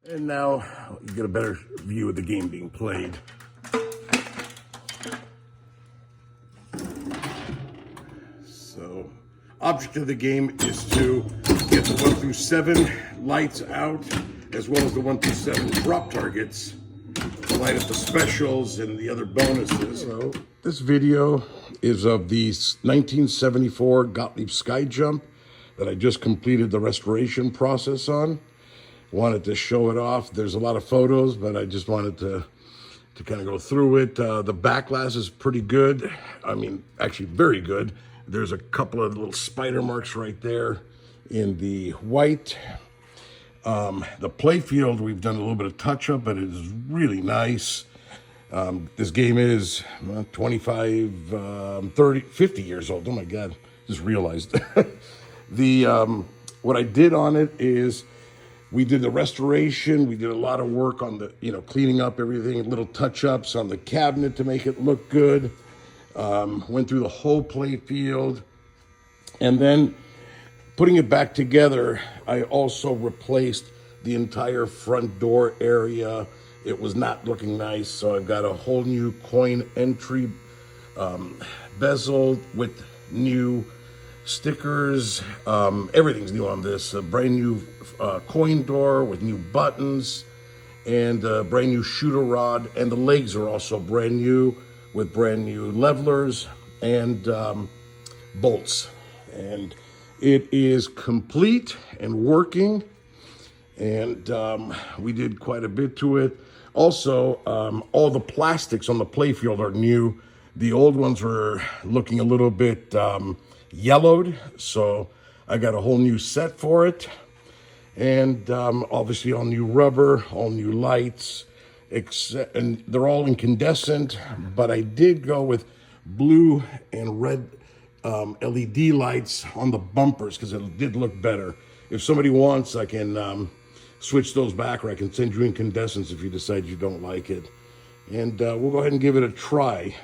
And now you get a better view of the game being played. So, object of the game is to get the 1 through 7 lights out, as well as the 1 through 7 drop targets, to light up the specials and the other bonuses. Hello. This video is of the 1974 Gottlieb Sky Jump that I just completed the restoration process on. Wanted to show it off. There's a lot of photos, but I just wanted to kind of go through it. The back glass is pretty good. I mean, actually very good. There's a couple of little spider marks right there in the white. The playfield, we've done a little bit of touch-up, but it is really nice. This game is 25, 30, 50 years old. Oh my God, just realized. What I did on it is we did the restoration. We did a lot of work on the, cleaning up everything, little touch-ups on the cabinet to make it look good. Went through the whole play field. And then putting it back together, I also replaced the entire front door area. It was not looking nice, so I've got a whole new coin entry bezel with new stickers. Everything's new on this. A brand new coin door with new buttons and a brand new shooter rod. And the legs are also brand new with brand new levelers and bolts. And it is complete and working. And we did quite a bit to it. Also, all the plastics on the playfield are new. The old ones were looking a little bit yellowed, so I got a whole new set for it. And obviously all new rubber, all new lights, and they're all incandescent, but I did go with blue and red LED lights on the bumpers because it did look better. If somebody wants, I can switch those back, or I can send you incandescents if you decide you don't like it. And we'll go ahead and give it a try.